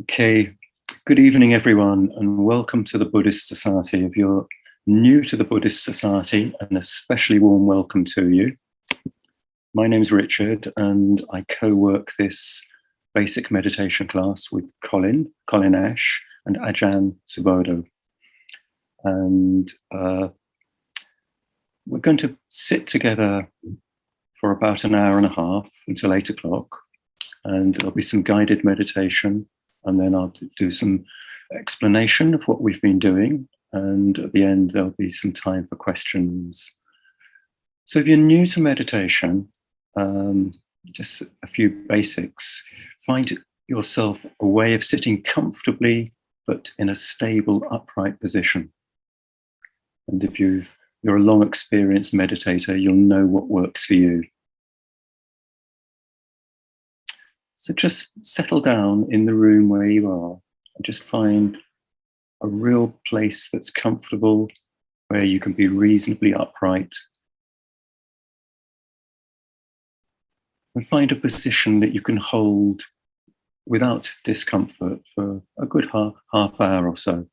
Okay, good evening, everyone, and welcome to the Buddhist Society. If you're new to the Buddhist Society, an especially warm welcome to you. My name's Richard, and I co-work this basic meditation class with Colin Ash, and Ajahn Subhaddo. And we're going to sit together for about an hour and a half until 8 o'clock, and there'll be some guided meditation. And then I'll do some explanation of what we've been doing. And at the end, there'll be some time for questions. So if you're new to meditation, just a few basics. Find yourself a way of sitting comfortably, but in a stable, upright position. And if you're a long experienced meditator, you'll know what works for you. So just settle down in the room where you are and just find a real place that's comfortable, where you can be reasonably upright. And find a position that you can hold without discomfort for a good half hour or so.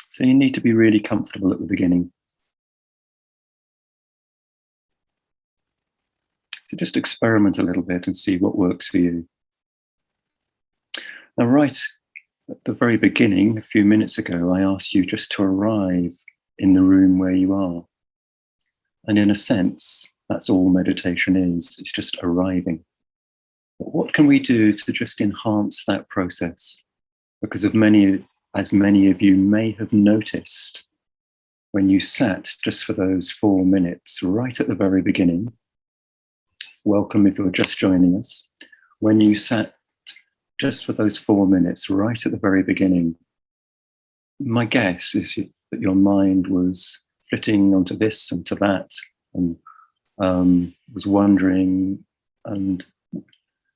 So you need to be really comfortable at the beginning. So just experiment a little bit and see what works for you. Now, right at the very beginning, a few minutes ago, I asked you just to arrive in the room where you are. And in a sense, that's all meditation is. It's just arriving. But what can we do to just enhance that process? Because as many of you may have noticed, when you sat just for those 4 minutes, right at the very beginning, welcome if you're just joining us. When you sat just for those 4 minutes, right at the very beginning, my guess is that your mind was flitting onto this and to that, and was wondering and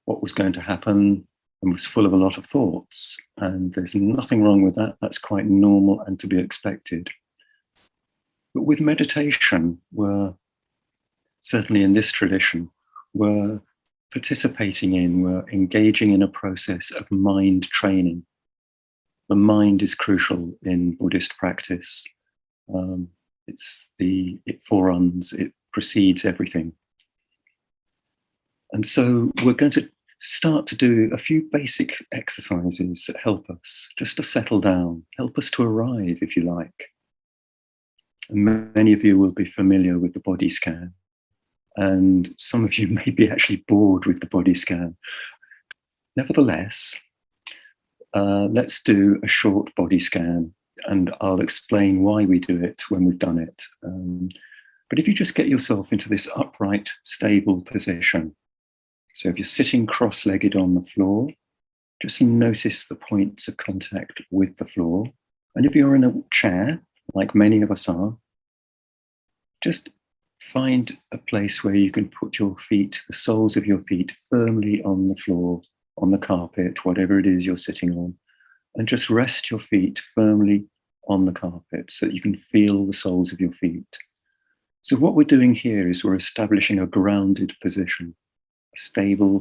what was going to happen, and was full of a lot of thoughts. And there's nothing wrong with that. That's quite normal and to be expected. But with meditation, we're certainly in this tradition, we're engaging in a process of mind training. The mind is crucial in Buddhist practice. It foreruns, it precedes everything. And so we're going to start to do a few basic exercises that help us just to settle down, help us to arrive, if you like. And many of you will be familiar with the body scan. And some of you may be actually bored with the body scan. Nevertheless, let's do a short body scan, and I'll explain why we do it when we've done it. But if you just get yourself into this upright, stable position, so if you're sitting cross-legged on the floor, just notice the points of contact with the floor. And if you're in a chair, like many of us are, just find a place where you can put your feet, the soles of your feet, firmly on the floor, on the carpet, whatever it is you're sitting on, and just rest your feet firmly on the carpet so that you can feel the soles of your feet. So what we're doing here is we're establishing a grounded position, a stable,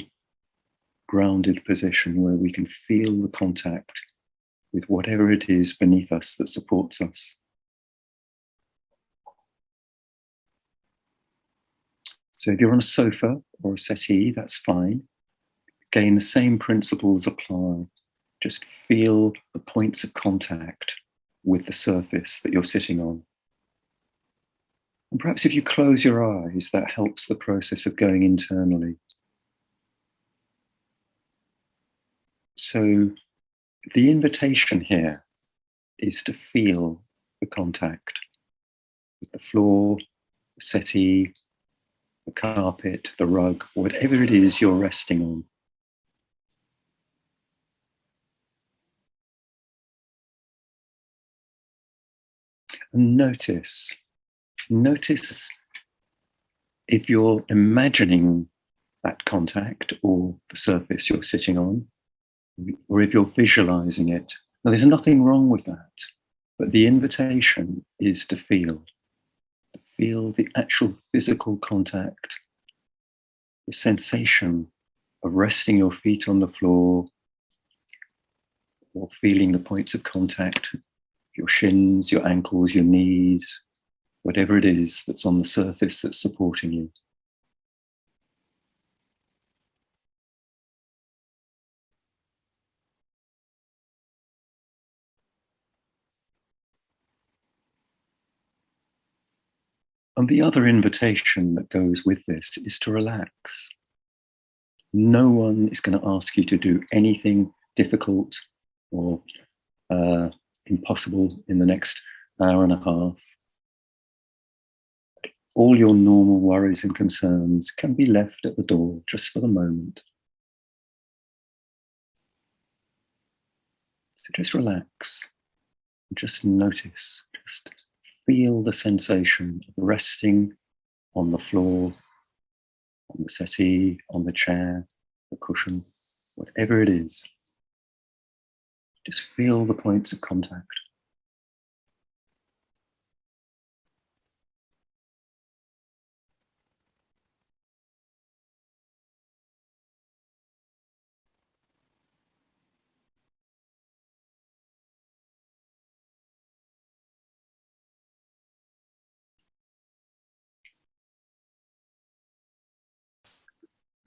grounded position where we can feel the contact with whatever it is beneath us that supports us. So if you're on a sofa or a settee, that's fine. Again, the same principles apply. Just feel the points of contact with the surface that you're sitting on. And perhaps if you close your eyes, that helps the process of going internally. So the invitation here is to feel the contact with the floor, the settee, the carpet, the rug, whatever it is you're resting on. And notice if you're imagining that contact or the surface you're sitting on, or if you're visualizing it. Now, there's nothing wrong with that, but the invitation is to feel the actual physical contact, the sensation of resting your feet on the floor, or feeling the points of contact, your shins, your ankles, your knees, whatever it is that's on the surface that's supporting you. And the other invitation that goes with this is to relax. No one is going to ask you to do anything difficult or impossible in the next hour and a half. All your normal worries and concerns can be left at the door just for the moment. So just relax, just notice, just feel the sensation of resting on the floor, on the settee, on the chair, the cushion, whatever it is. Just feel the points of contact.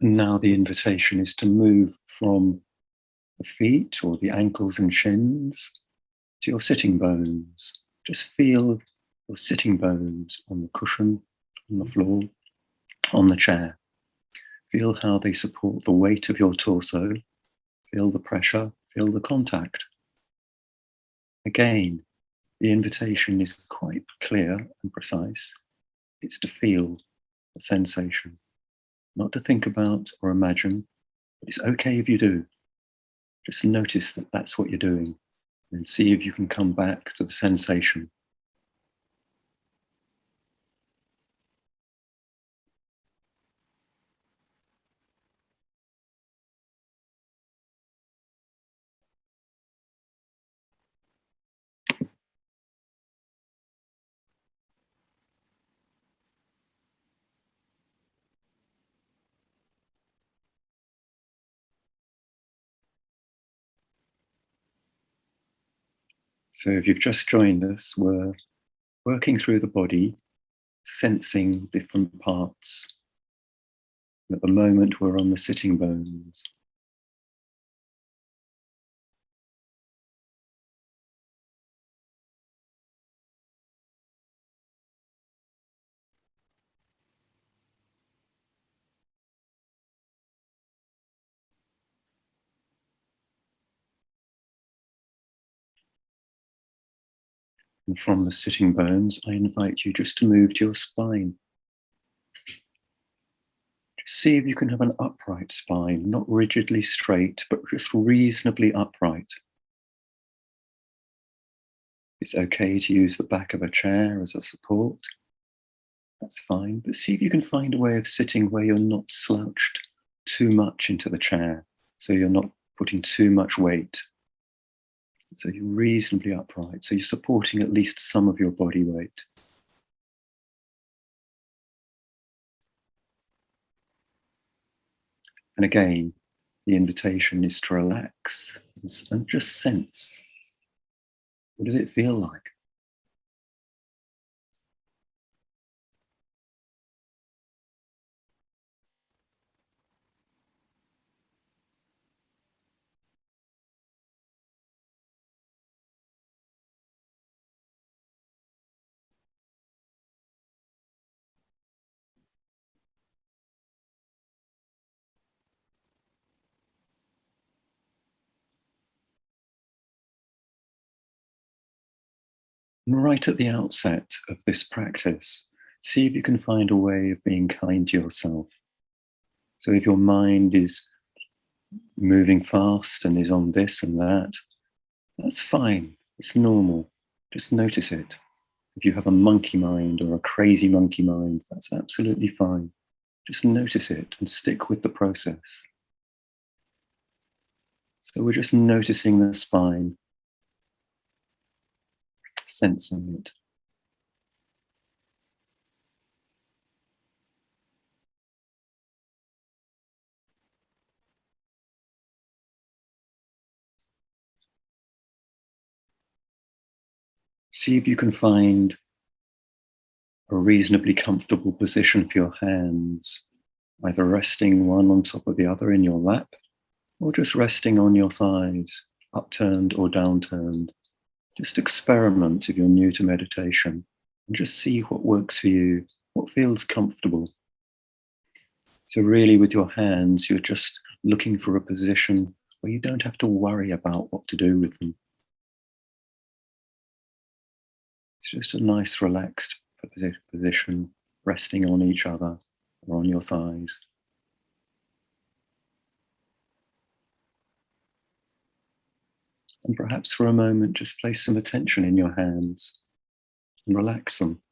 And now the invitation is to move from the feet or the ankles and shins to your sitting bones. Just feel your sitting bones on the cushion, on the floor, on the chair. Feel how they support the weight of your torso. Feel the pressure, feel the contact. Again, the invitation is quite clear and precise. It's to feel the sensation, not to think about or imagine, but it's okay if you do. Just notice that that's what you're doing and see if you can come back to the sensation. So if you've just joined us, we're working through the body, sensing different parts. At the moment, we're on the sitting bones. And from the sitting bones, I invite you just to move to your spine. Just see if you can have an upright spine, not rigidly straight, but just reasonably upright. It's okay to use the back of a chair as a support. That's fine, but see if you can find a way of sitting where you're not slouched too much into the chair, so you're not putting too much weight. So you're reasonably upright, so you're supporting at least some of your body weight. And again, the invitation is to relax and just sense. What does it feel like? And right at the outset of this practice, see if you can find a way of being kind to yourself. So if your mind is moving fast and is on this and that, that's fine. It's normal. Just notice it. If you have a monkey mind or a crazy monkey mind, that's absolutely fine. Just notice it and stick with the process. So we're just noticing the spine, sensing it. See if you can find a reasonably comfortable position for your hands, either resting one on top of the other in your lap, or just resting on your thighs, upturned or downturned. Just experiment if you're new to meditation and just see what works for you, what feels comfortable. So really with your hands, you're just looking for a position where you don't have to worry about what to do with them. It's just a nice relaxed position, resting on each other or on your thighs. And perhaps for a moment, just place some attention in your hands and relax them.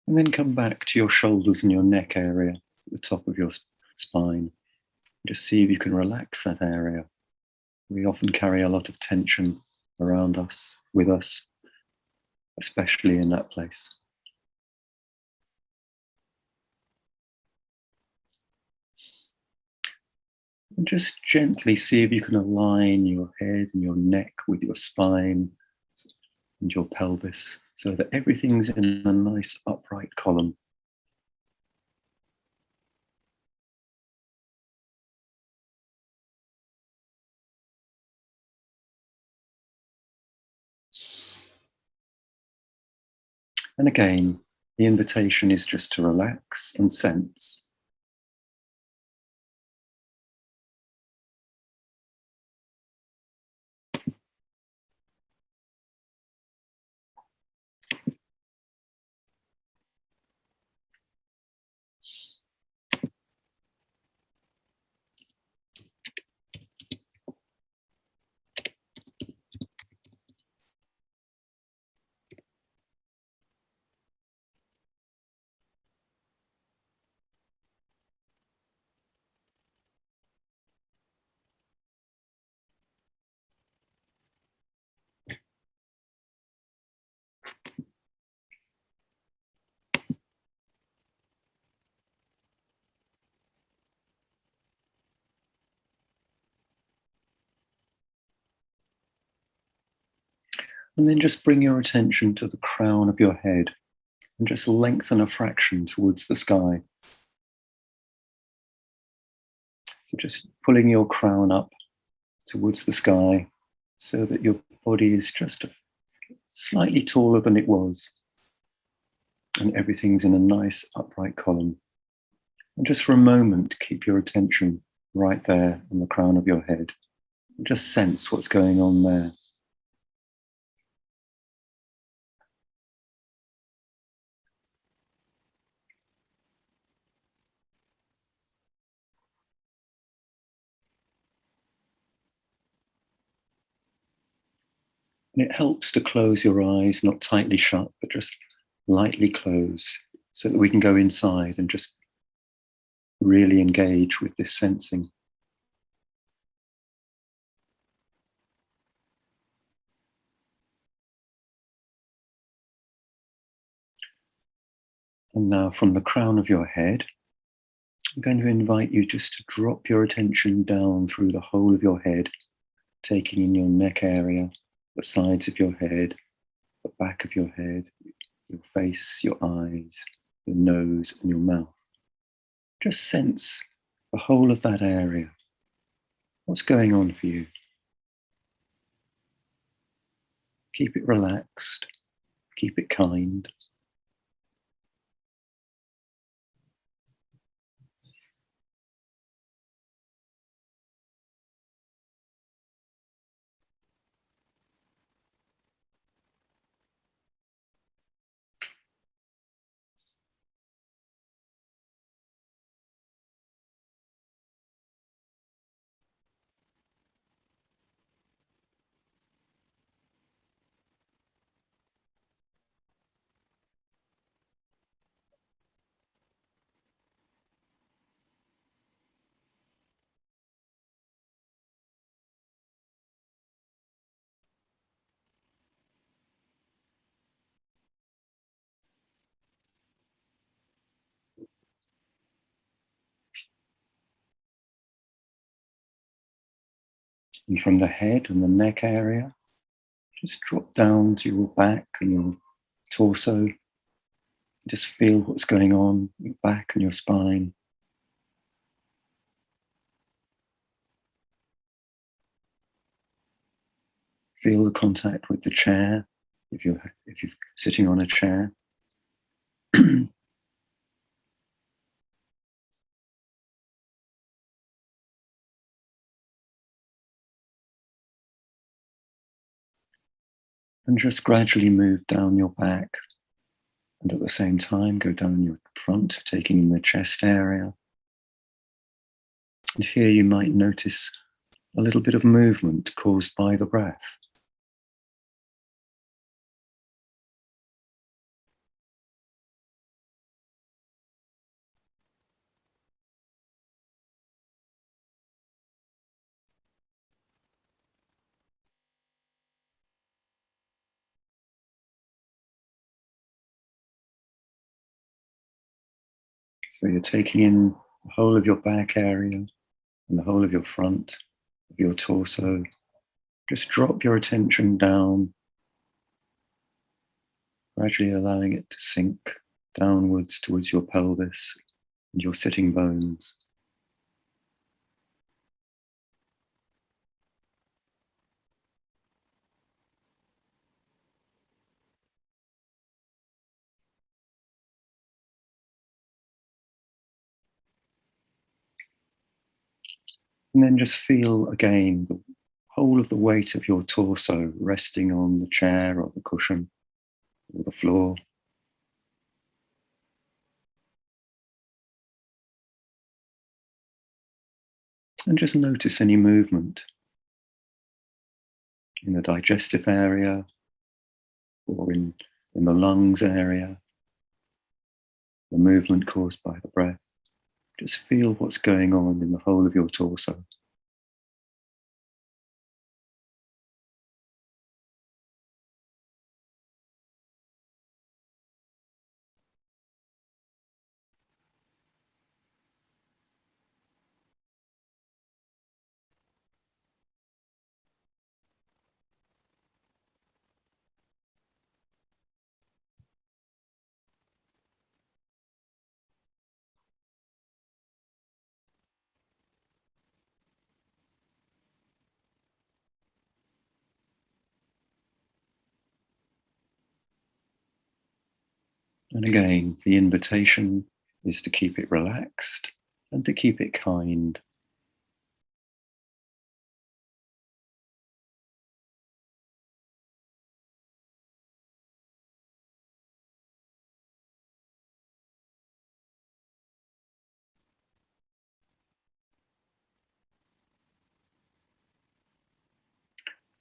And then come back to your shoulders and your neck area, at the top of your spine. Just see if you can relax that area. We often carry a lot of tension around us, with us, especially in that place. And just gently see if you can align your head and your neck with your spine and your pelvis so that everything's in a nice upright column. And again, the invitation is just to relax and sense. And then just bring your attention to the crown of your head and just lengthen a fraction towards the sky. So just pulling your crown up towards the sky so that your body is just slightly taller than it was and everything's in a nice upright column. And just for a moment, keep your attention right there on the crown of your head. And just sense what's going on there. And it helps to close your eyes, not tightly shut, but just lightly closed, so that we can go inside and just really engage with this sensing. And now from the crown of your head, I'm going to invite you just to drop your attention down through the whole of your head, taking in your neck area, the sides of your head, the back of your head, your face, your eyes, your nose, and your mouth. Just sense the whole of that area. What's going on for you? Keep it relaxed, keep it kind. And from the head and the neck area, just drop down to your back and your torso. Just feel what's going on with your back and your spine. Feel the contact with the chair if you're sitting on a chair. And just gradually move down your back, and at the same time go down your front, taking in the chest area. And here you might notice a little bit of movement caused by the breath. So you're taking in the whole of your back area and the whole of your front, of your torso. Just drop your attention down, gradually allowing it to sink downwards towards your pelvis and your sitting bones. And then just feel again the whole of the weight of your torso resting on the chair or the cushion or the floor. And just notice any movement in the digestive area or in the lungs area, the movement caused by the breath. Just feel what's going on in the whole of your torso. And again, the invitation is to keep it relaxed and to keep it kind.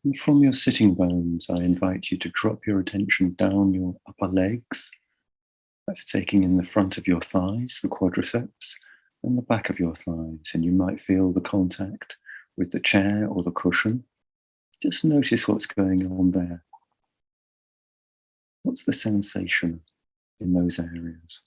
And from your sitting bones, I invite you to drop your attention down your upper legs. That's taking in the front of your thighs, the quadriceps, and the back of your thighs. And you might feel the contact with the chair or the cushion. Just notice what's going on there. What's the sensation in those areas?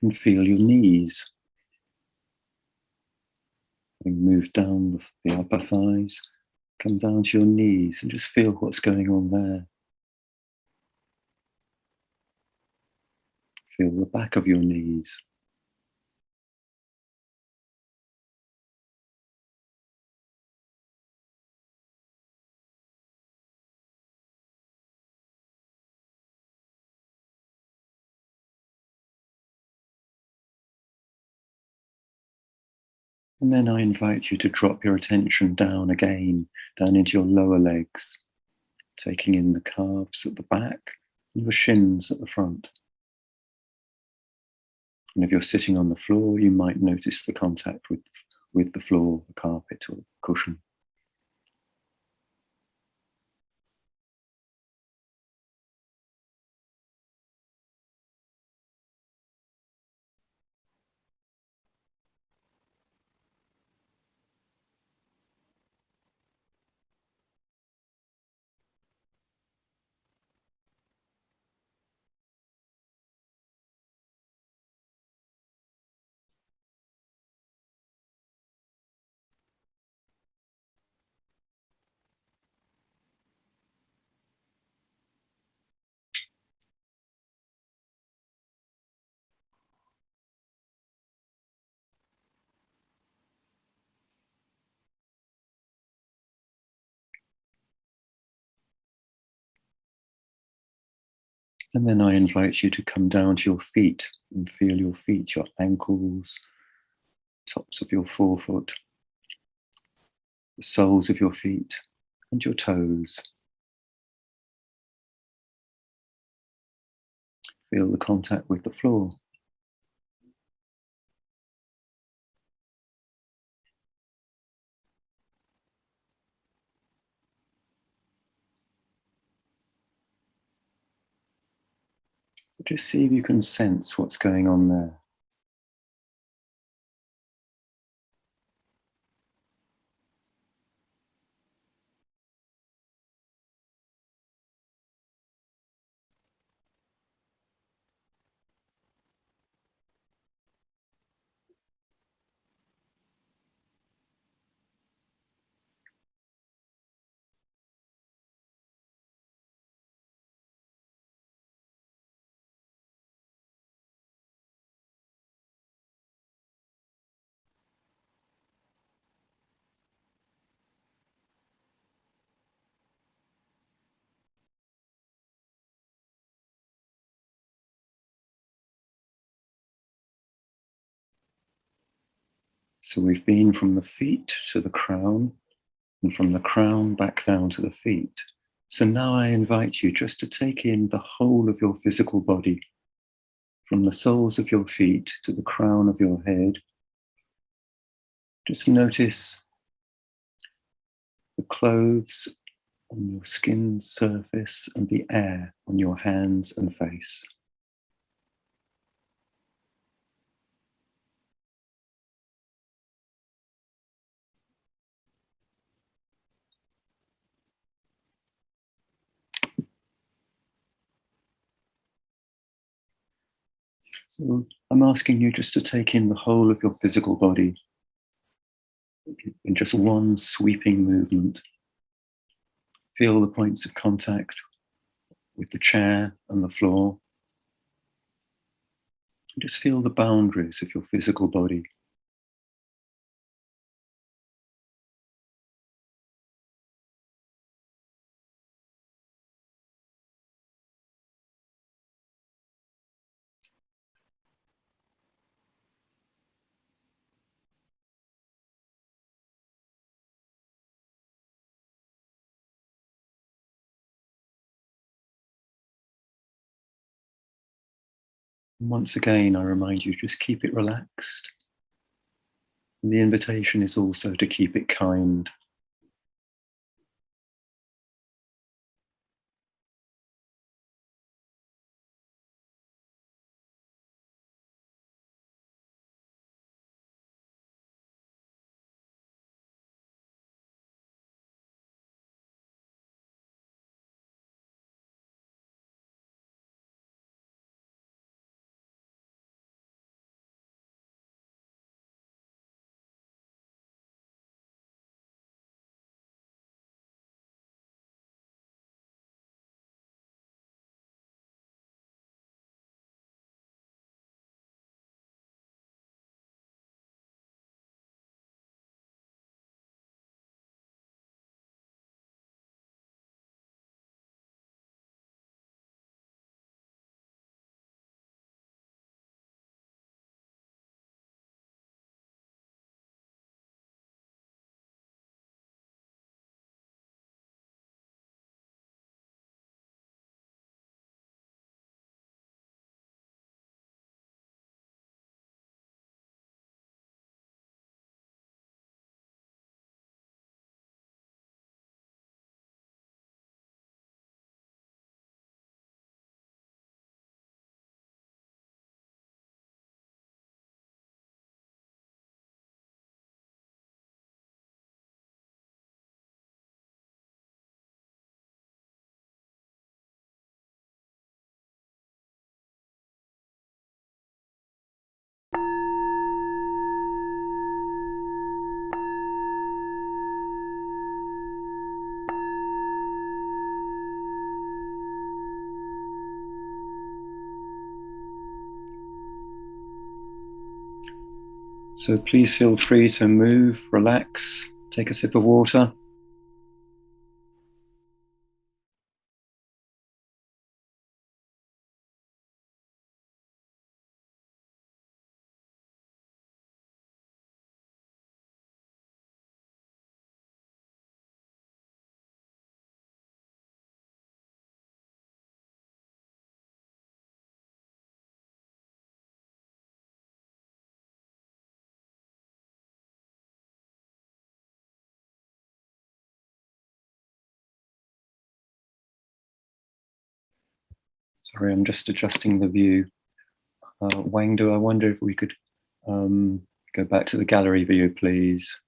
And feel your knees. And move down the upper thighs, come down to your knees and just feel what's going on there. Feel the back of your knees. And then I invite you to drop your attention down again, down into your lower legs, taking in the calves at the back and your shins at the front. And if you're sitting on the floor, you might notice the contact with with the floor, the carpet, or cushion. And then I invite you to come down to your feet and feel your feet, your ankles, tops of your forefoot, the soles of your feet, and your toes. Feel the contact with the floor. So just see if you can sense what's going on there. So we've been from the feet to the crown, and from the crown back down to the feet. So now I invite you just to take in the whole of your physical body, from the soles of your feet to the crown of your head. Just notice the clothes on your skin surface and the air on your hands and face. So I'm asking you just to take in the whole of your physical body in just one sweeping movement. Feel the points of contact with the chair and the floor. Just feel the boundaries of your physical body. And once again, I remind you, just keep it relaxed. And the invitation is also to keep it kind. So please feel free to move, relax, take a sip of water. Sorry, I'm just adjusting the view. Wangdu, I wonder if we could go back to the gallery view, please.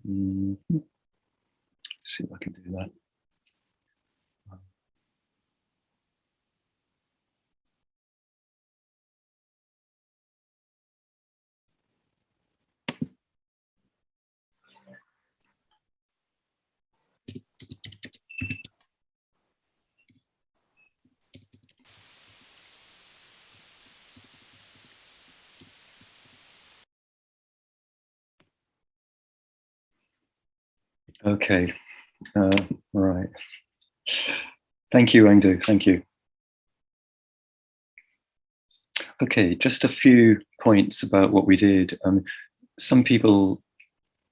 See if I can do that. Okay, right. Thank you, Wangdu, thank you. Okay, just a few points about what we did. Some people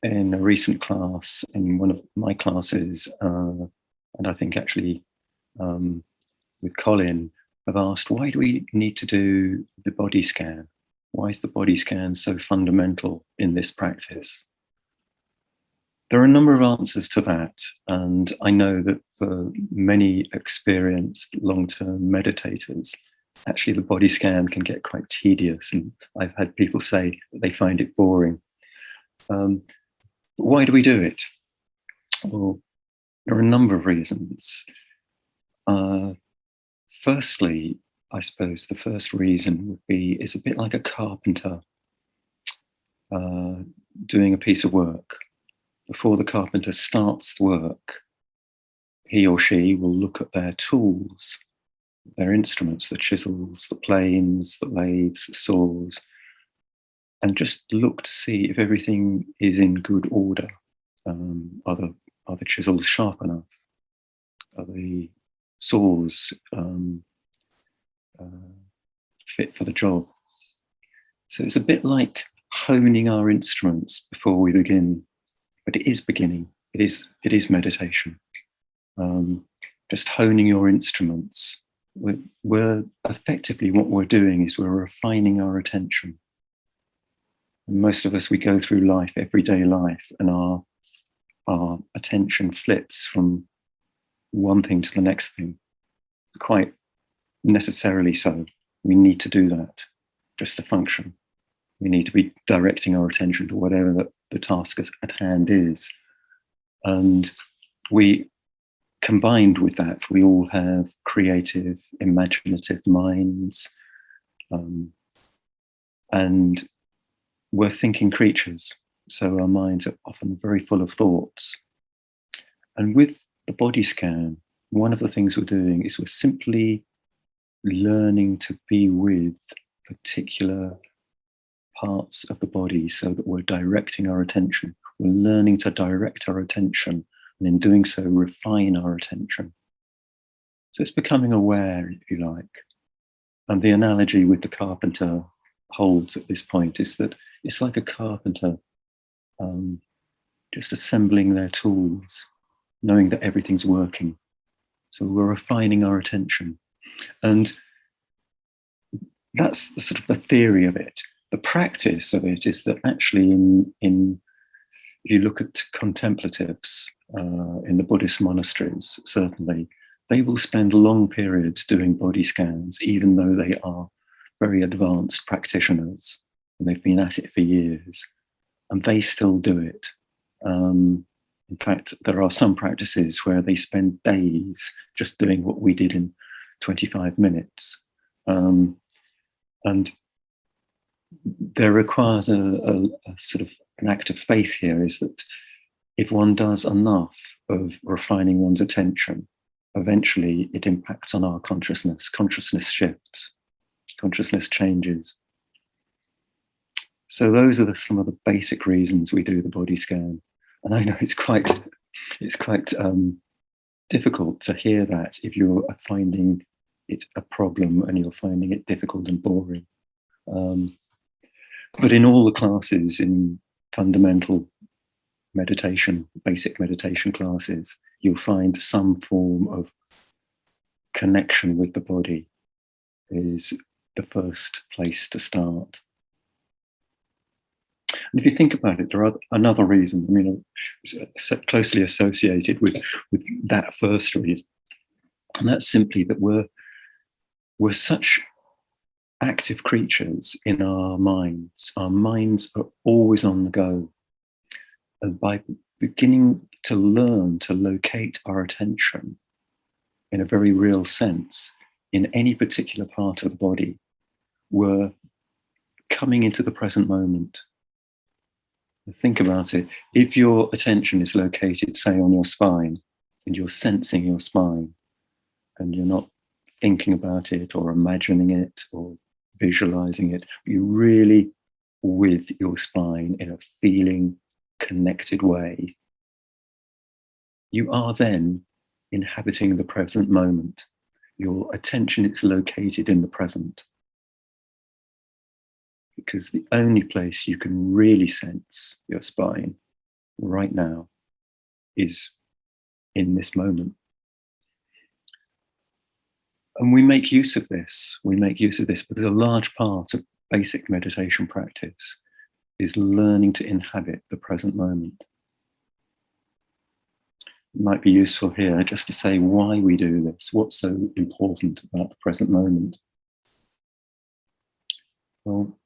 in a recent class, in one of my classes, and I think actually with Colin, have asked, why do we need to do the body scan? Why is the body scan so fundamental in this practice? There are a number of answers to that, and I know that for many experienced long-term meditators, actually the body scan can get quite tedious, and I've had people say that they find it boring. Why do we do it? Well, there are a number of reasons. Firstly, I suppose the first reason would be it's a bit like a carpenter doing a piece of work. Before the carpenter starts the work, he or she will look at their tools, their instruments, the chisels, the planes, the lathes, the saws, and just look to see if everything is in good order. Are the chisels sharp enough? Are the saws fit for the job? So it's a bit like honing our instruments before we begin, but it is beginning. It is meditation. Just honing your instruments. We're effectively, what we're doing is we're refining our attention. And most of us, we go through life, everyday life, and our attention flits from one thing to the next thing, quite necessarily so. We need to do that just to function. We need to be directing our attention to whatever the task at hand is. And we, combined with that, we all have creative, imaginative minds, and we're thinking creatures. So our minds are often very full of thoughts. And with the body scan, one of the things we're doing is we're simply learning to be with particular parts of the body so that we're directing our attention. We're learning to direct our attention, and in doing so, refine our attention. So it's becoming aware, if you like. And the analogy with the carpenter holds at this point is that it's like a carpenter just assembling their tools, knowing that everything's working. So we're refining our attention. And that's the sort of the theory of it. The practice of it is that actually if you look at contemplatives in the Buddhist monasteries, certainly, they will spend long periods doing body scans, even though they are very advanced practitioners and they've been at it for years, and they still do it. In fact, there are some practices where they spend days just doing what we did in 25 minutes. And there requires a sort of an act of faith here, is that if one does enough of refining one's attention, eventually it impacts on our consciousness. Consciousness shifts. consciousness changes. So those are some of the basic reasons we do the body scan. And I know it's quite difficult to hear that if you're finding it a problem and you're finding it difficult and boring. But in all the classes, in fundamental meditation, basic meditation classes, you'll find some form of connection with the body is the first place to start. And if you think about it, there are another reason, I mean, closely associated with that first reason, and that's simply that we're such active creatures in our minds. Our minds are always on the go. And by beginning to learn to locate our attention in a very real sense in any particular part of the body, we're coming into the present moment. Think about it. If your attention is located, say, on your spine, and you're sensing your spine, and you're not thinking about it or imagining it or visualizing it, you're really with your spine in a feeling, connected way, you are then inhabiting the present moment. Your attention is located in the present. Because the only place you can really sense your spine right now is in this moment. And we make use of this. We make use of this because a large part of basic meditation practice is learning to inhabit the present moment. It might be useful here just to say why we do this, what's so important about the present moment. Well,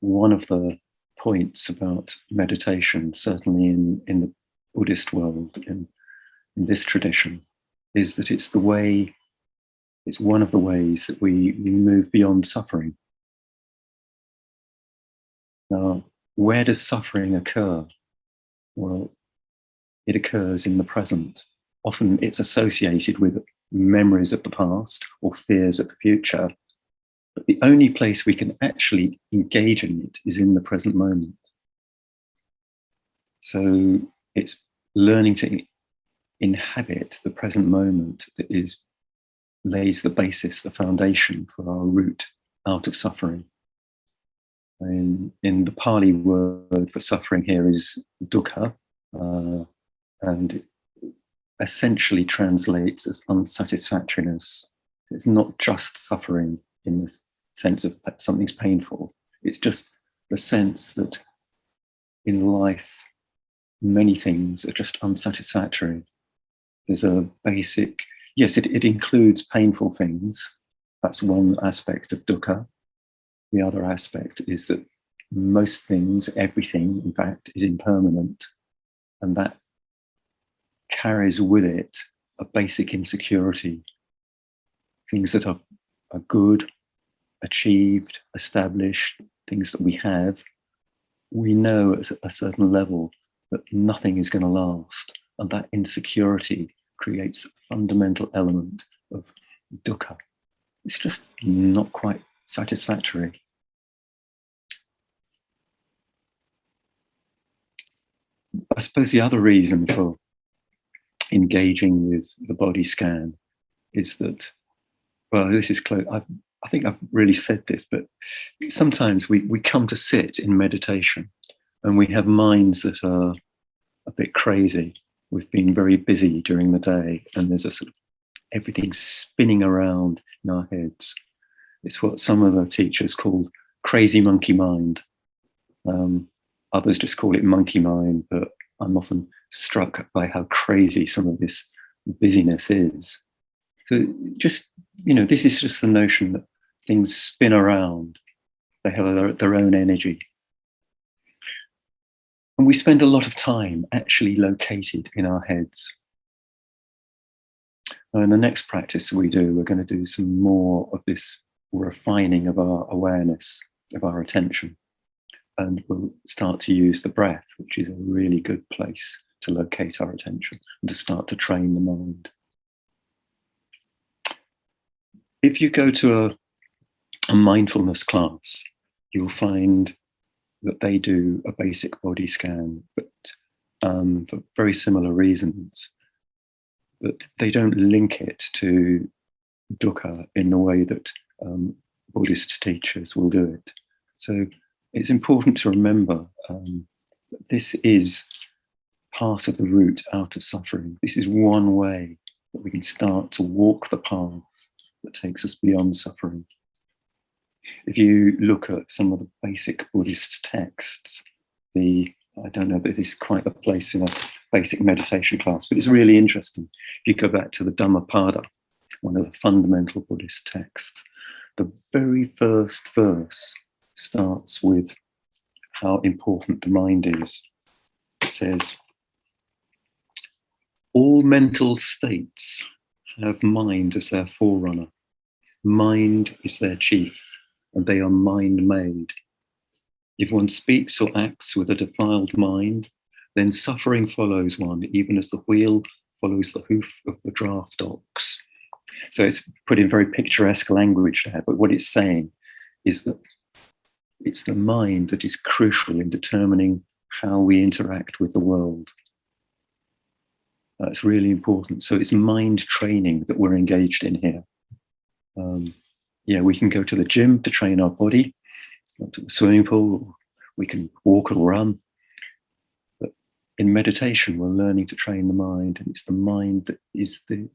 one of the points about meditation, certainly in the Buddhist world, in this tradition, is that it's one of the ways that we move beyond suffering. Now, where does suffering occur? Well, it occurs in the present. Often it's associated with memories of the past or fears of the future. But the only place we can actually engage in it is in the present moment. So it's learning to inhabit the present moment that lays the basis, the foundation for our route out of suffering. In the Pali word for suffering here is dukkha, and it essentially translates as unsatisfactoriness. It's not just suffering in the sense of something's painful. It's just the sense that in life, many things are just unsatisfactory. There's a basic, yes, it includes painful things. That's one aspect of dukkha. The other aspect is that most things, everything, in fact, is impermanent. And that carries with it a basic insecurity. Things that are good, achieved, established, things that we have, we know at a certain level that nothing is going to last. And that insecurity creates a fundamental element of dukkha. It's just not quite satisfactory. I suppose the other reason for engaging with the body scan is that, well, this is close. I think I've really said this, but sometimes we come to sit in meditation and we have minds that are a bit crazy. We've been very busy during the day and there's a sort of everything spinning around in our heads. It's what some of the teachers call crazy monkey mind. Others just call it monkey mind, but I'm often struck by how crazy some of this busyness is. So just, this is just the notion that things spin around. They have their own energy. And we spend a lot of time actually located in our heads. Now, in the next practice we do, we're going to do some more of this refining of our awareness, of our attention. And we'll start to use the breath, which is a really good place to locate our attention and to start to train the mind. If you go to a mindfulness class, you'll find that they do a basic body scan, but for very similar reasons. But they don't link it to dukkha in the way that Buddhist teachers will do it. So it's important to remember that this is part of the route out of suffering. This is one way that we can start to walk the path that takes us beyond suffering. If you look at some of the basic Buddhist texts, I don't know that this is quite a place in a basic meditation class, but it's really interesting. If you go back to the Dhammapada, one of the fundamental Buddhist texts, the very first verse starts with how important the mind is. It says, all mental states have mind as their forerunner. Mind is their chief, and they are mind-made. If one speaks or acts with a defiled mind, then suffering follows one, even as the wheel follows the hoof of the draft ox. So it's put in very picturesque language there, but what it's saying is that it's the mind that is crucial in determining how we interact with the world. That's really important. So it's mind training that we're engaged in here. We can go to the gym to train our body, go to the swimming pool, we can walk or run. But in meditation, we're learning to train the mind, and it's the mind that is the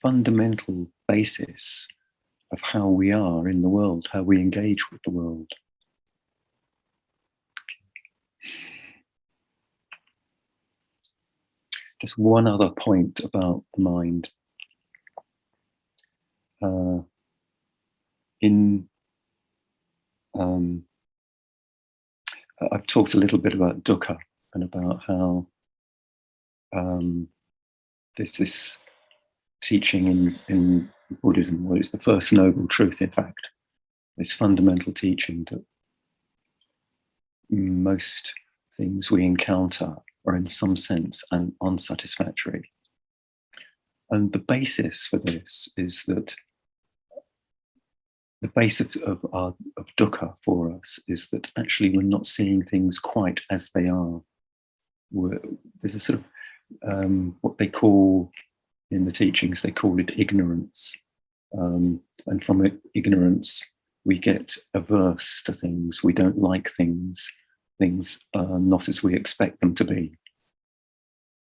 fundamental basis of how we are in the world, how we engage with the world. Just one other point about the mind. I've talked a little bit about dukkha and about how there's this teaching in Buddhism, well, it's the first noble truth, in fact, this fundamental teaching that most things we encounter are in some sense unsatisfactory. And the basis for this is that the basis of dukkha for us is that actually we're not seeing things quite as they are. There's a sort of what they call in the teachings, they call it ignorance. And from it, ignorance, we get averse to things. We don't like things. Things are not as we expect them to be.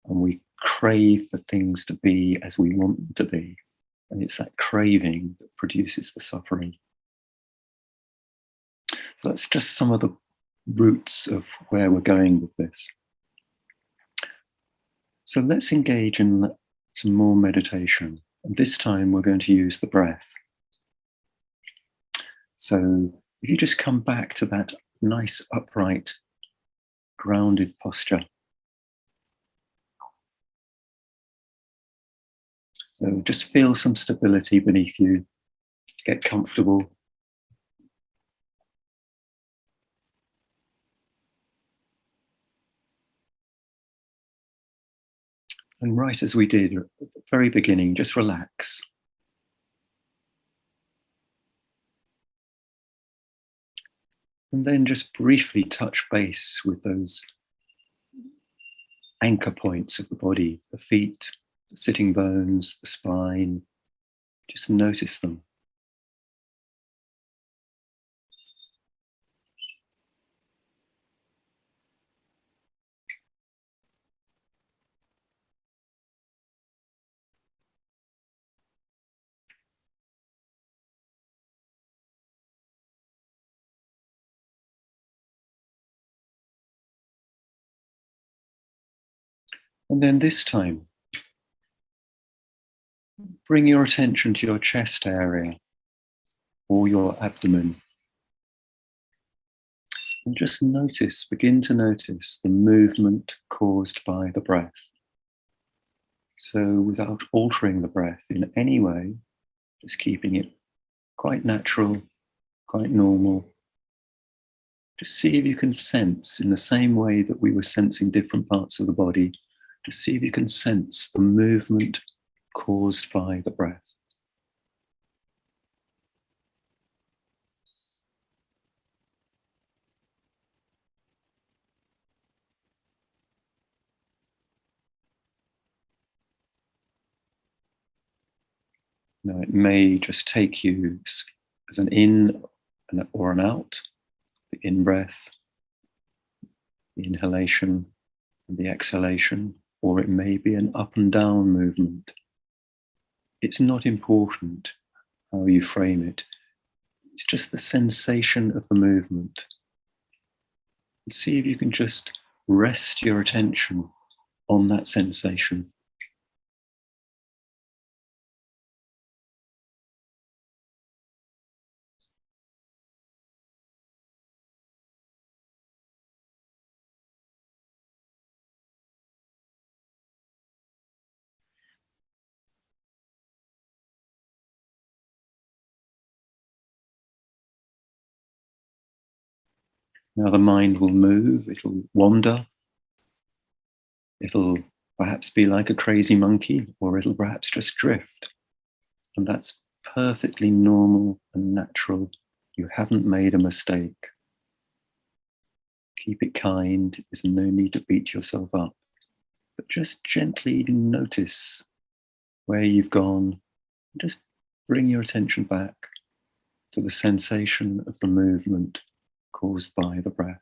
And we crave for things to be as we want them to be. And it's that craving that produces the suffering. So that's just some of the roots of where we're going with this. So let's engage in some more meditation. And this time we're going to use the breath. So if you just come back to that nice, upright, grounded posture. So just feel some stability beneath you. Get comfortable. And right as we did at the very beginning, just relax. And then just briefly touch base with those anchor points of the body, the feet, the sitting bones, the spine. Just notice them. And then this time, bring your attention to your chest area or your abdomen. And just notice, begin to notice the movement caused by the breath. So without altering the breath in any way, just keeping it quite natural, quite normal. Just see if you can sense, in the same way that we were sensing different parts of the body, just see if you can sense the movement caused by the breath. Now, it may just take you as an in or an out, the in breath, the inhalation, and the exhalation, or it may be an up and down movement. It's not important how you frame it. It's just the sensation of the movement. And see if you can just rest your attention on that sensation. Now the mind will move, it'll wander, it'll perhaps be like a crazy monkey, or it'll perhaps just drift. And that's perfectly normal and natural. You haven't made a mistake. Keep it kind. There's no need to beat yourself up. But just gently notice where you've gone. Just bring your attention back to the sensation of the movement caused by the breath.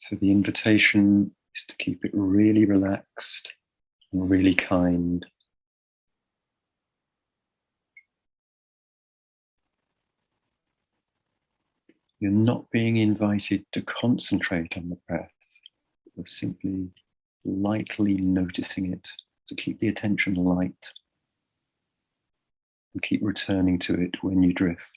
So the invitation is to keep it really relaxed and really kind. You're not being invited to concentrate on the breath. You're simply lightly noticing it, to keep the attention light and keep returning to it when you drift.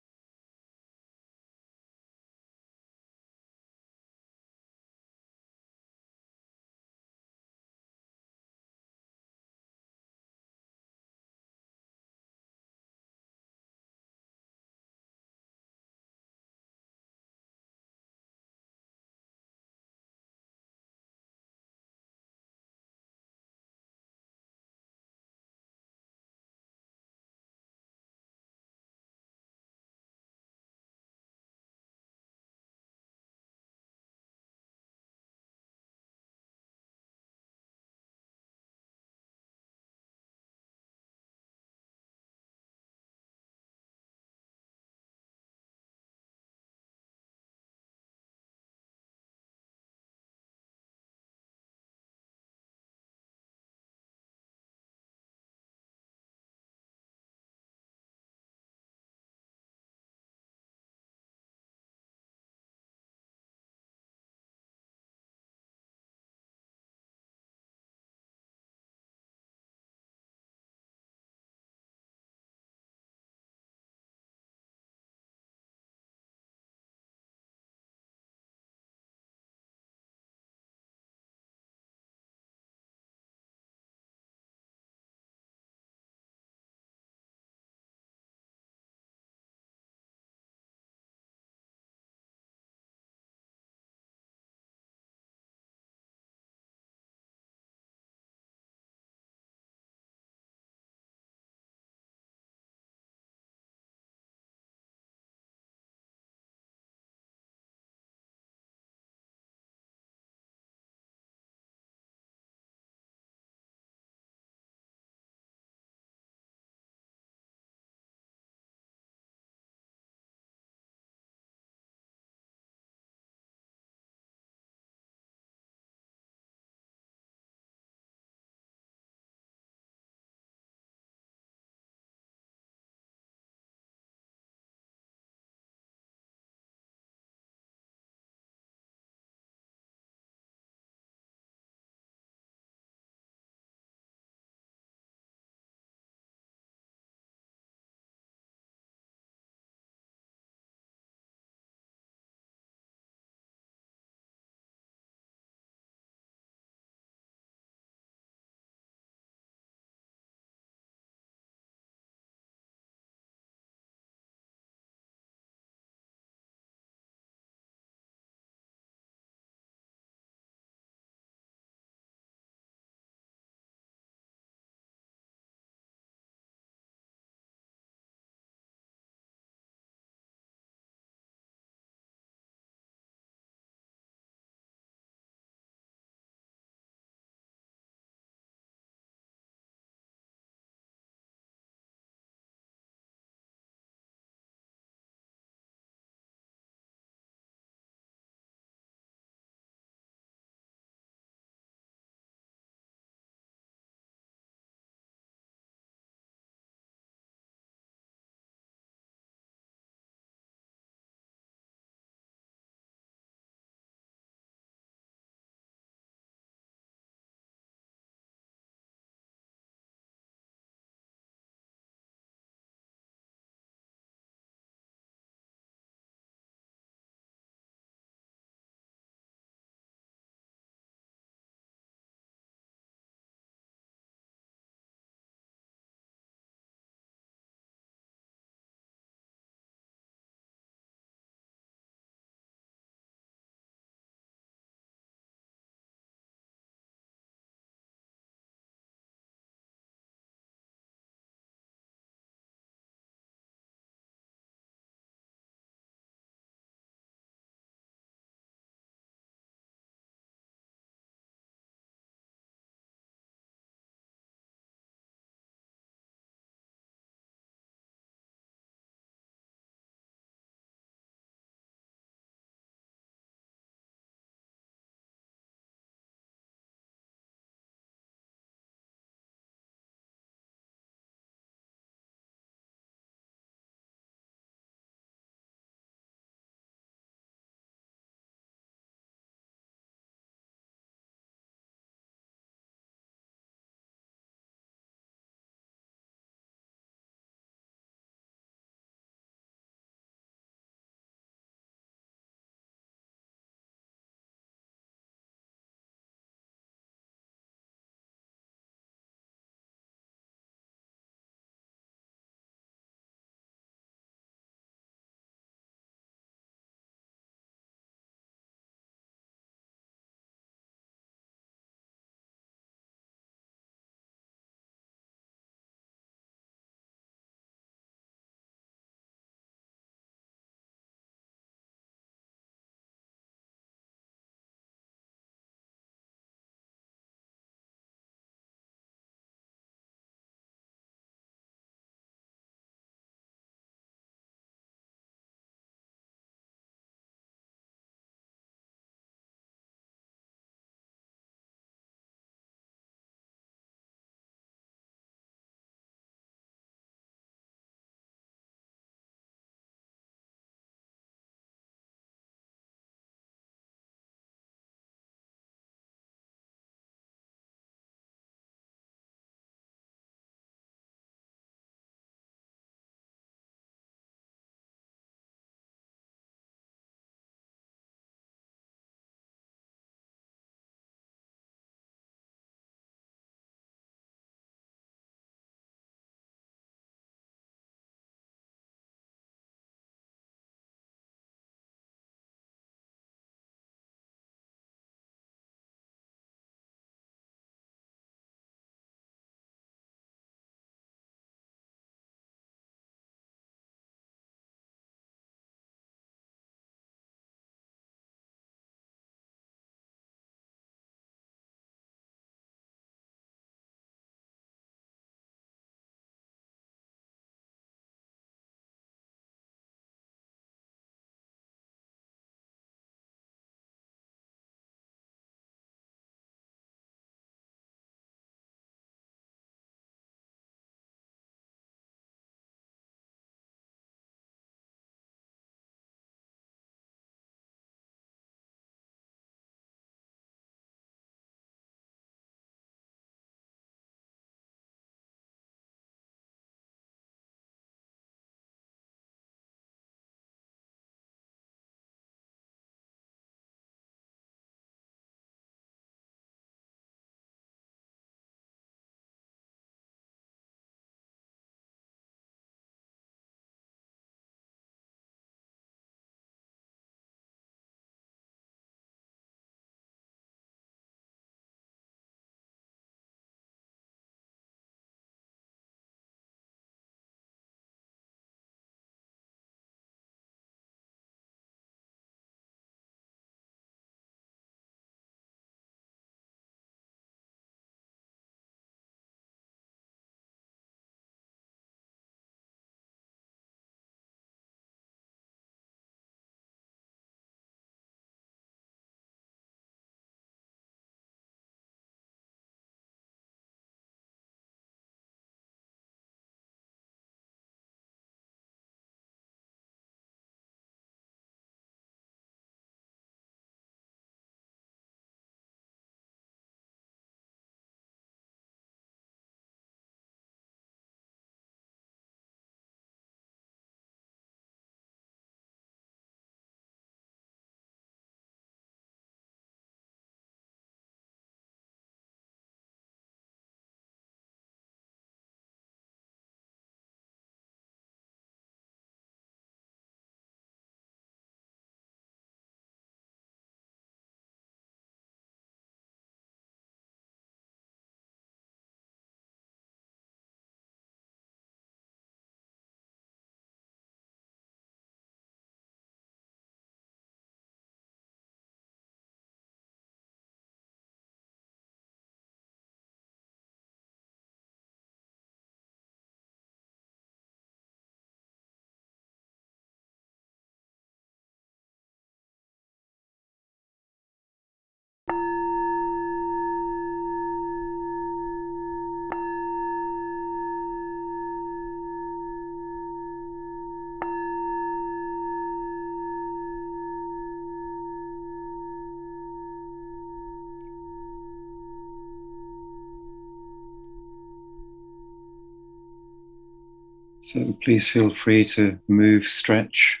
So please feel free to move, stretch,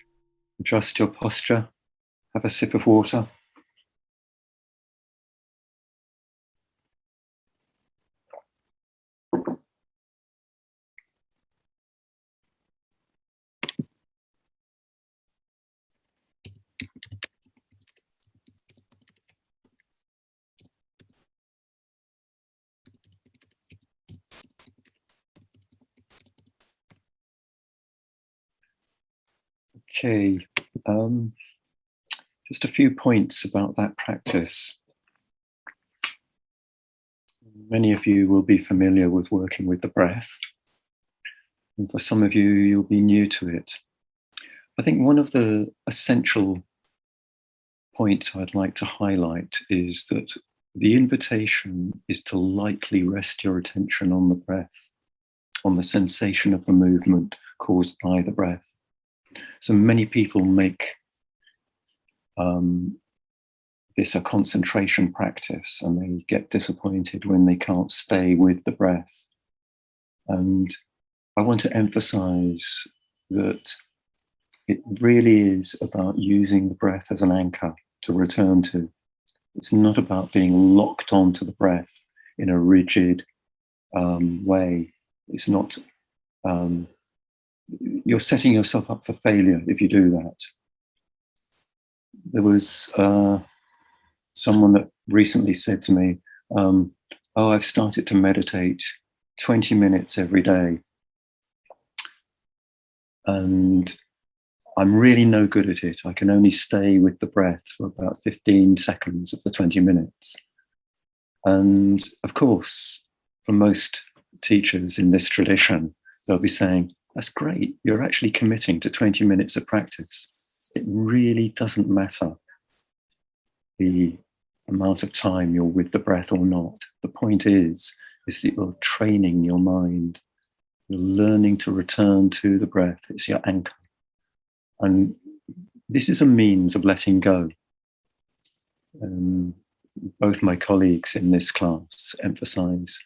adjust your posture, have a sip of water. Okay, just a few points about that practice. Many of you will be familiar with working with the breath, and for some of you, you'll be new to it. I think one of the essential points I'd like to highlight is that the invitation is to lightly rest your attention on the breath, on the sensation of the movement caused by the breath. So many people make this a concentration practice, and they get disappointed when they can't stay with the breath. And I want to emphasize that it really is about using the breath as an anchor to return to. It's not about being locked onto the breath in a rigid way. It's not, you're setting yourself up for failure if you do that. There was someone that recently said to me, oh, I've started to meditate 20 minutes every day. And I'm really no good at it. I can only stay with the breath for about 15 seconds of the 20 minutes. And of course, for most teachers in this tradition, they'll be saying, that's great. You're actually committing to 20 minutes of practice. It really doesn't matter the amount of time you're with the breath or not. The point is that you're training your mind. You're learning to return to the breath. It's your anchor. And this is a means of letting go. Both my colleagues in this class emphasize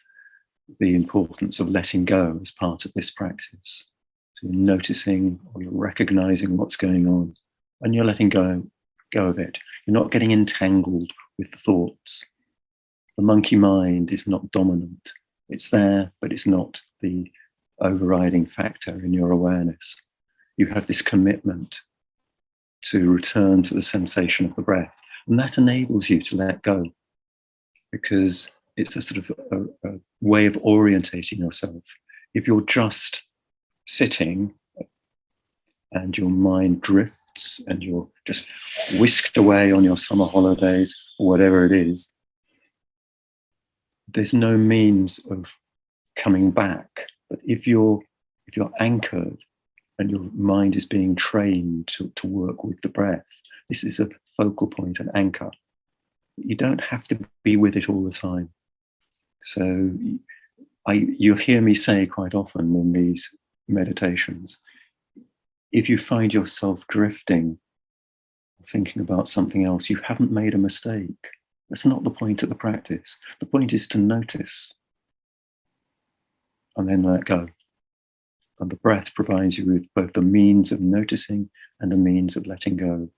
the importance of letting go as part of this practice. So you're noticing or you're recognizing what's going on, and you're letting go of it. You're not getting entangled with the thoughts. The monkey mind is not dominant. It's there, but it's not the overriding factor in your awareness. You have this commitment to return to the sensation of the breath. And that enables you to let go, because it's a sort of a way of orientating yourself. If you're just sitting and your mind drifts and you're just whisked away on your summer holidays or whatever it is, there's no means of coming back. But if you're anchored and your mind is being trained to work with the breath, this is a focal point, an anchor. You don't have to be with it all the time. So you hear me say quite often in these meditations, if you find yourself drifting, thinking about something else, you haven't made a mistake. That's not the point of the practice. The point is to notice and then let go. And the breath provides you with both the means of noticing and the means of letting go.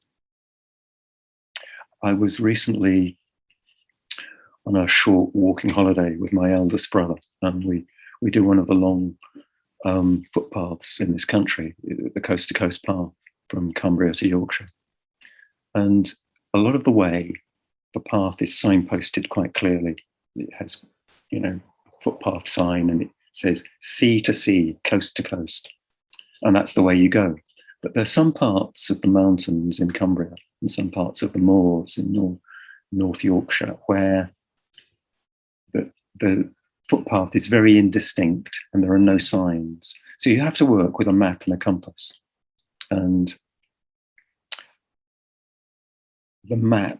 I was recently on a short walking holiday with my eldest brother, and we do one of the long footpaths in this country, the coast-to-coast path from Cumbria to Yorkshire. And a lot of the way, the path is signposted quite clearly. It has, a footpath sign, and it says sea to sea, coast to coast. And that's the way you go. But there's some parts of the mountains in Cumbria and some parts of the moors in North Yorkshire where the footpath is very indistinct and there are no signs. So you have to work with a map and a compass. And the map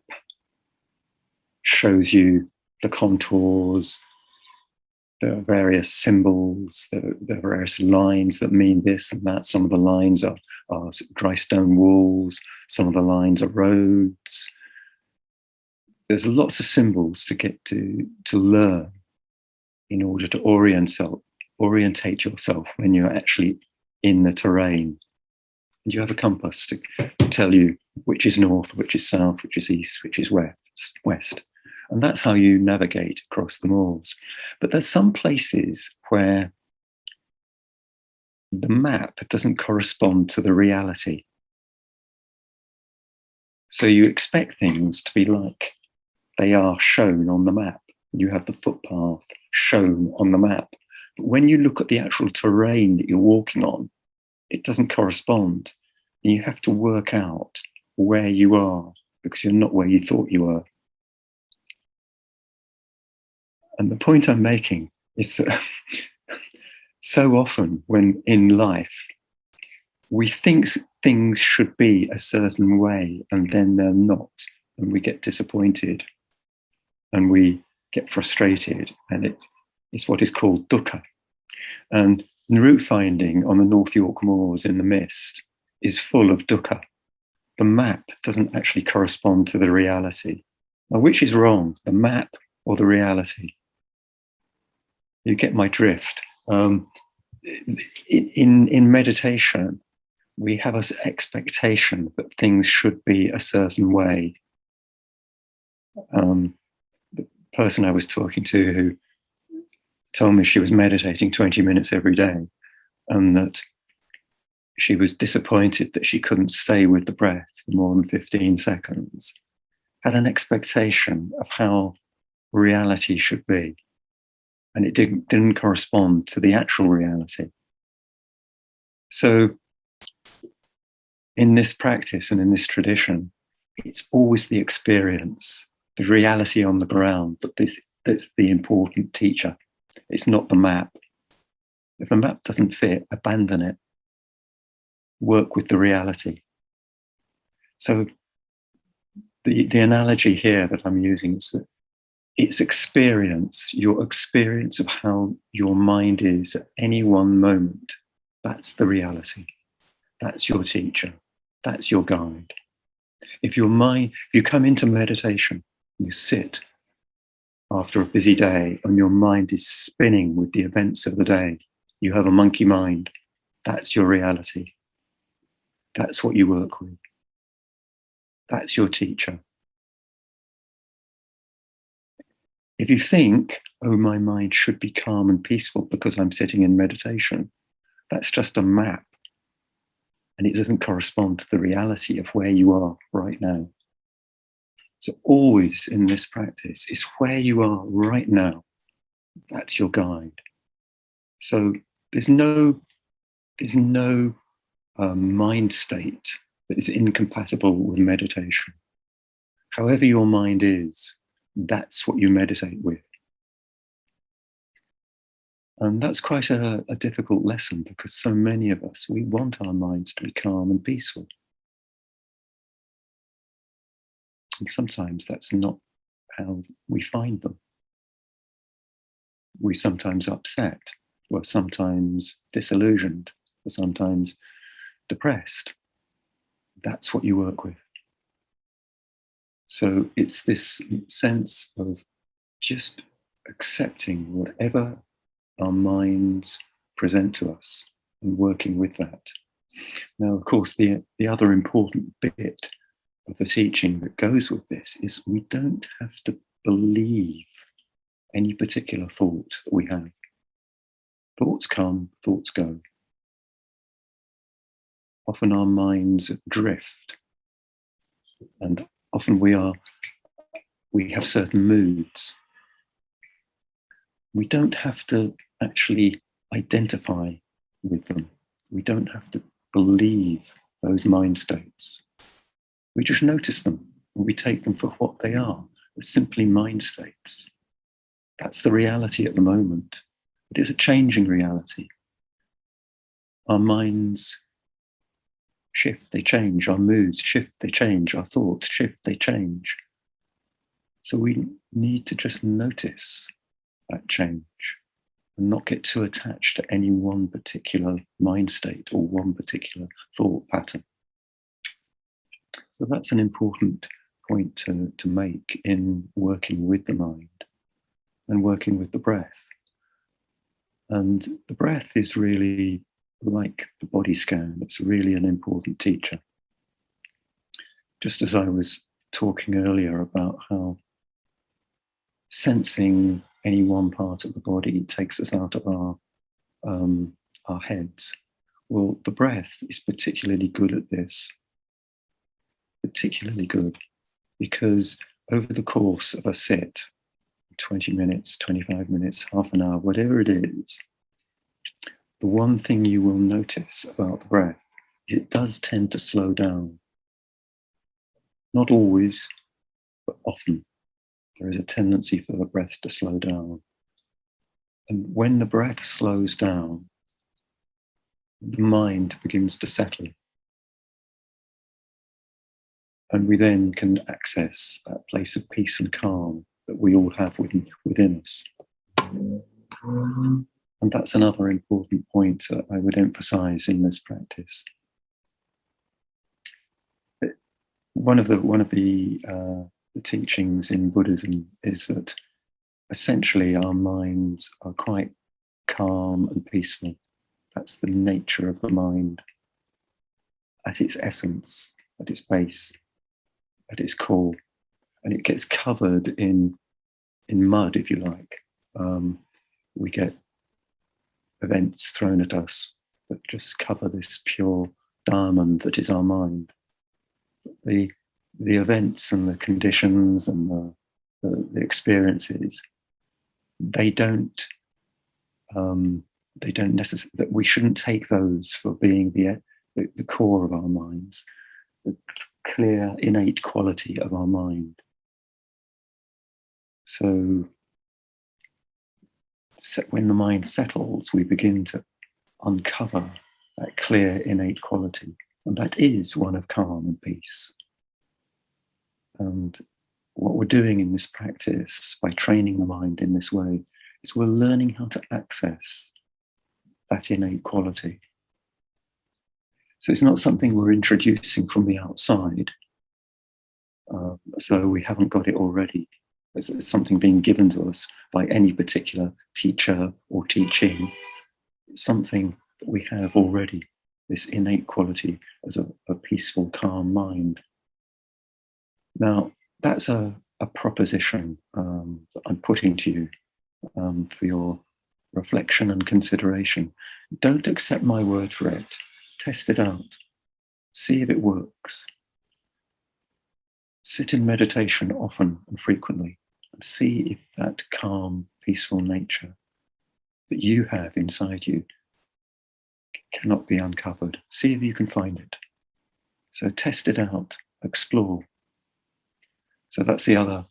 shows you the contours, there are various symbols, there are various lines that mean this and that. Some of the lines are dry stone walls, some of the lines are roads. There's lots of symbols to get to learn in order to orientate yourself when you're actually in the terrain. And you have a compass to tell you which is north, which is south, which is east, which is west. And that's how you navigate across the moors. But there's some places where the map doesn't correspond to the reality. So you expect things to be like they are shown on the map. You have the footpath shown on the map. But when you look at the actual terrain that you're walking on, it doesn't correspond. And you have to work out where you are because you're not where you thought you were. And the point I'm making is that so often when in life, we think things should be a certain way and then they're not, and we get disappointed and we get frustrated, and it's what is called dukkha. And the route finding on the North York Moors in the mist is full of dukkha. The map doesn't actually correspond to the reality. Now, which is wrong, the map or the reality? You get my drift. In meditation, we have an expectation that things should be a certain way. The person I was talking to who told me she was meditating 20 minutes every day and that she was disappointed that she couldn't stay with the breath for more than 15 seconds, had an expectation of how reality should be. And it didn't correspond to the actual reality. So in this practice and in this tradition, it's always the experience, the reality on the ground that's the important teacher. It's not the map. If the map doesn't fit, abandon it. Work with the reality. So the analogy here that I'm using is that it's experience, your experience of how your mind is at any one moment. That's the reality. That's your teacher. That's your guide. If you come into meditation, you sit after a busy day and your mind is spinning with the events of the day, you have a monkey mind. That's your reality. That's what you work with. That's your teacher. If you think, oh, my mind should be calm and peaceful because I'm sitting in meditation, that's just a map. And it doesn't correspond to the reality of where you are right now. So always in this practice is where you are right now. That's your guide. So there's no mind state that is incompatible with meditation. However your mind is, that's what you meditate with. And that's quite a difficult lesson because so many of us, we want our minds to be calm and peaceful. And sometimes that's not how we find them. We're sometimes upset, we're sometimes disillusioned, we're sometimes depressed. That's what you work with. So it's this sense of just accepting whatever our minds present to us and working with that. Now, of course, the other important bit of the teaching that goes with this is we don't have to believe any particular thought that we have. Thoughts come, thoughts go. Often our minds drift, and often we have certain moods. We don't have to actually identify with them. We don't have to believe those mind states. We just notice them and we take them for what they are. They're simply mind states. That's the reality at the moment. It is a changing reality. Our minds shift, they change. Our moods shift, they change. Our thoughts shift, they change. So we need to just notice that change and not get too attached to any one particular mind state or one particular thought pattern. So that's an important point to make in working with the mind and working with the breath. And the breath is really like the body scan. It's really an important teacher. Just as I was talking earlier about how sensing any one part of the body takes us out of our heads. Well, the breath is particularly good at this, particularly good, because over the course of a sit, 20 minutes, 25 minutes, half an hour, whatever it is, the one thing you will notice about the breath is it does tend to slow down. Not always, but often. There is a tendency for the breath to slow down. And when the breath slows down, the mind begins to settle. And we then can access that place of peace and calm that we all have within us. And that's another important point that I would emphasize in this practice. One of the teachings in Buddhism is that essentially our minds are quite calm and peaceful. That's the nature of the mind at its essence, at its base, at its core. And it gets covered in mud, if you like. We get events thrown at us that just cover this pure diamond that is our mind. The events and the conditions and the experiences, they don't necessarily, that we shouldn't take those for being the core of our minds, the clear innate quality of our mind. So when the mind settles, we begin to uncover that clear innate quality, and that is one of calm and peace. And what we're doing in this practice, by training the mind in this way, is we're learning how to access that innate quality. So it's not something we're introducing from the outside, so we haven't got it already. It's something being given to us by any particular teacher or teaching. It's something that we have already, this innate quality as a peaceful, calm mind. Now, that's a proposition that I'm putting to you for your reflection and consideration. Don't accept my word for it. Test it out. See if it works. Sit in meditation often and frequently and see if that calm, peaceful nature that you have inside you cannot be uncovered. See if you can find it. So test it out, explore. So that's the other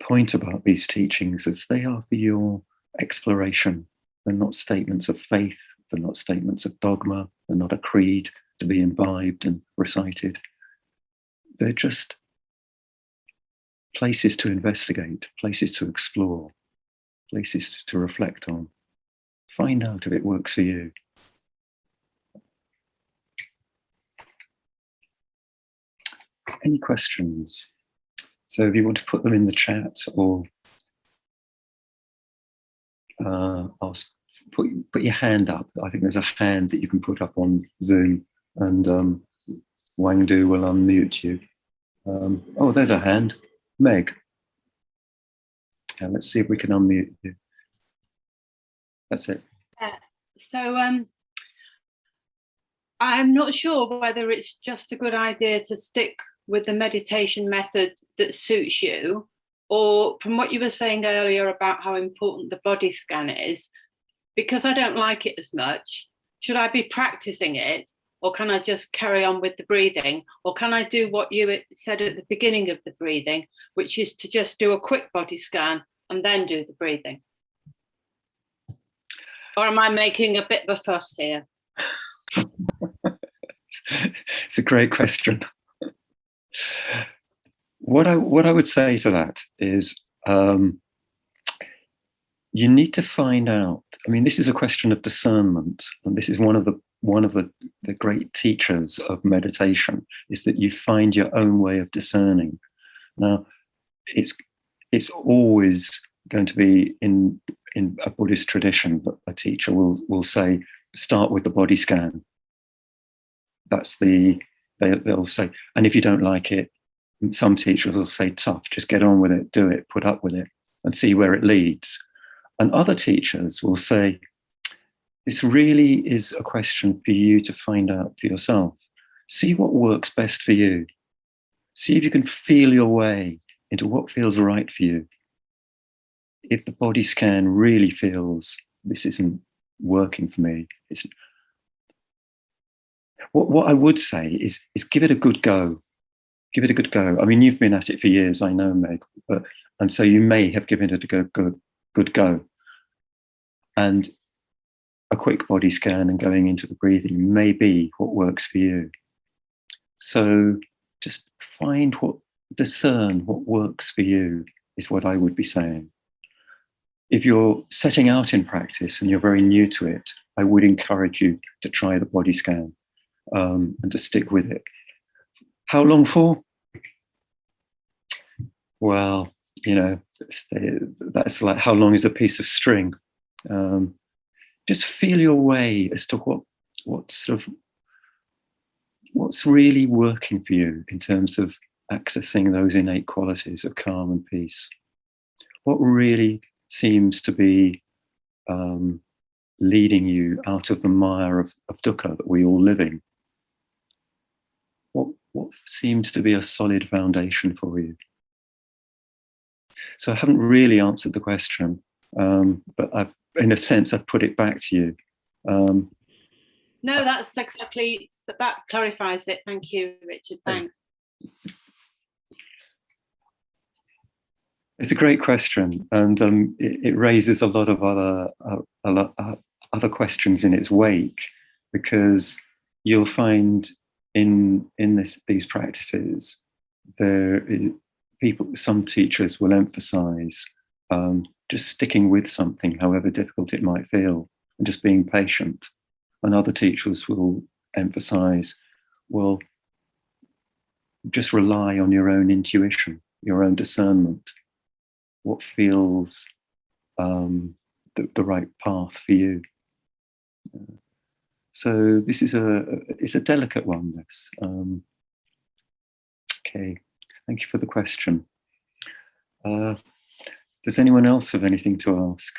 point about these teachings, is they are for your exploration. They're not statements of faith. They're not statements of dogma. They're not a creed to be imbibed and recited. They're just places to investigate, places to explore, places to reflect on. Find out if it works for you. Any questions? So if you want to put them in the chat, or put your hand up. I think there's a hand that you can put up on Zoom, and Wangdu will unmute you. Oh, there's a hand. Meg. Let's see if we can unmute you. That's it. So I'm not sure whether it's just a good idea to stick with the meditation method that suits you, or from what you were saying earlier about how important the body scan is, because I don't like it as much, should I be practicing it, or can I just carry on with the breathing? Or can I do what you said at the beginning of the breathing, which is to just do a quick body scan and then do the breathing? Or am I making a bit of a fuss here? It's a great question. What I would say to that is you need to find out. I mean, this is a question of discernment, and this is one of the great teachers of meditation, is that you find your own way of discerning. Now, it's always going to be in a Buddhist tradition, a teacher will say, start with the body scan. That's they'll say, and if you don't like it, some teachers will say, tough, just get on with it, do it, put up with it, and see where it leads. And other teachers will say, this really is a question for you to find out for yourself. See what works best for you. See if you can feel your way into what feels right for you. If the body scan really feels this isn't working for me, what I would say is give it a good go. Give it a good go. I mean, you've been at it for years, I know, Meg, and so you may have given it a good go. And a quick body scan and going into the breathing may be what works for you. So just discern what works for you is what I would be saying. If you're setting out in practice and you're very new to it, I would encourage you to try the body scan and to stick with it. How long for? Well, that's like how long is a piece of string? Just feel your way as to what's really working for you in terms of accessing those innate qualities of calm and peace. What really seems to be leading you out of the mire of dukkha that we all live in? What seems to be a solid foundation for you? So I haven't really answered the question, but in a sense, I've put it back to you. No, that's exactly, that clarifies it. Thank you, Richard. Thanks. It's a great question, and it raises a lot of other questions in its wake, because you'll find in these practices, some teachers will emphasize just sticking with something, however difficult it might feel, and just being patient. And other teachers will emphasize, well, just rely on your own intuition, your own discernment, what feels the right path for you. So this is it's a delicate one, this. Okay, thank you for the question. Does anyone else have anything to ask?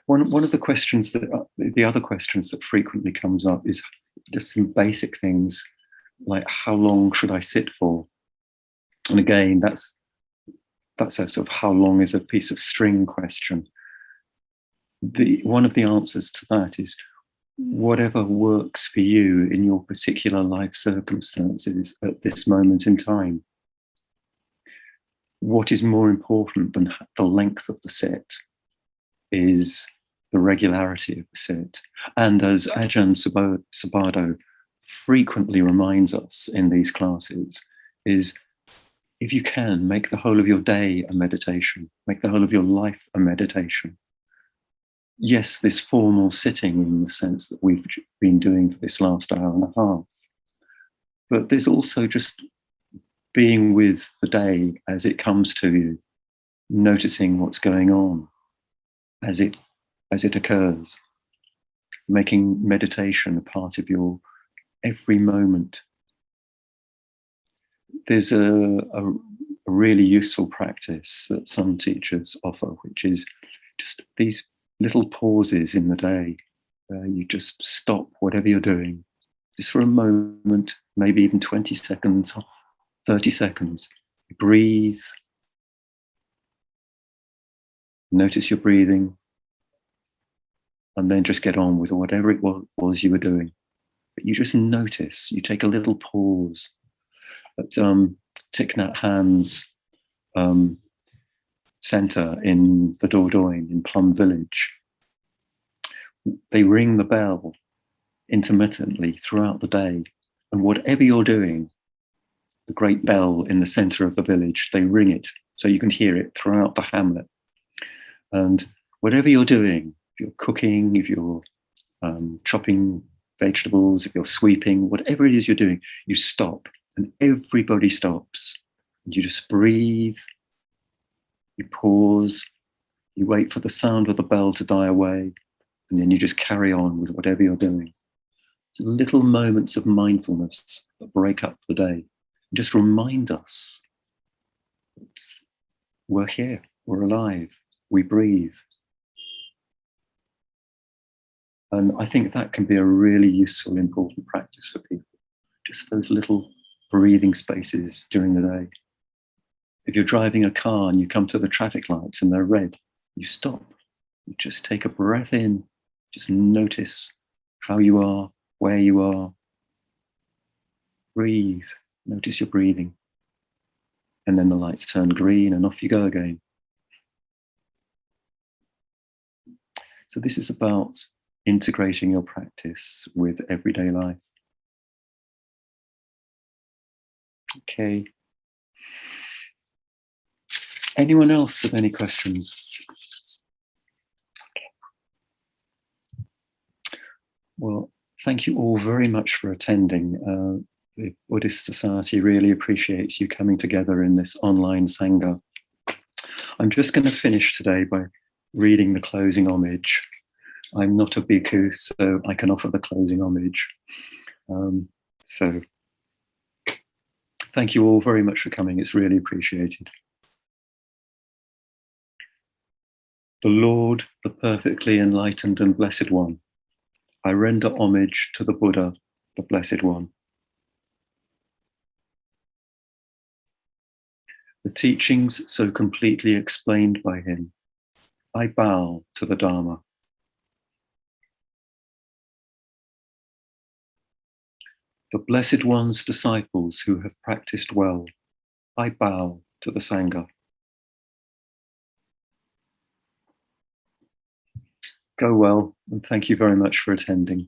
One of the questions the other questions that frequently comes up is just some basic things like, how long should I sit for? And again, that's a sort of how long is a piece of string question. One of the answers to that is whatever works for you in your particular life circumstances at this moment in time. What is more important than the length of the sit is the regularity of the sit. And as Ajahn Subhaddo frequently reminds us in these classes, is if you can, make the whole of your day a meditation, make the whole of your life a meditation. Yes, this formal sitting in the sense that we've been doing for this last hour and a half, but there's also just being with the day as it comes to you, noticing what's going on as it occurs, making meditation a part of your every moment. There's a really useful practice that some teachers offer, which is just these little pauses in the day. You just stop whatever you're doing, just for a moment, maybe even 20 seconds, 30 seconds. Breathe. Notice your breathing. And then just get on with whatever it was you were doing. But you just notice, you take a little pause. At Thich Nhat Hanh's centre in the Dordogne in Plum Village, they ring the bell intermittently throughout the day. And whatever you're doing, the great bell in the centre of the village, they ring it so you can hear it throughout the hamlet. And whatever you're doing, if you're cooking, if you're chopping vegetables, if you're sweeping, whatever it is you're doing, you stop And everybody stops. And you just breathe, you pause, you wait for the sound of the bell to die away, and then you just carry on with whatever you're doing. It's little moments of mindfulness that break up the day. Just remind us that we're here, we're alive, we breathe. And I think that can be a really useful, important practice for people. Just those little breathing spaces during the day. If you're driving a car and you come to the traffic lights and they're red, you stop. You just take a breath in. Just notice how you are, where you are. Breathe. Notice your breathing. And then the lights turn green and off you go again. So this is about integrating your practice with everyday life. Okay. Anyone else with any questions? Well, thank you all very much for attending. The Buddhist Society really appreciates you coming together in this online Sangha. I'm just going to finish today by reading the closing homage. I'm not a bhikkhu, so I can offer the closing homage. So thank you all very much for coming. It's really appreciated. The Lord, the perfectly enlightened and blessed one, I render homage to the Buddha, the Blessed One. The teachings so completely explained by him, I bow to the Dharma. The Blessed One's disciples who have practiced well, I bow to the Sangha. Go well, and thank you very much for attending.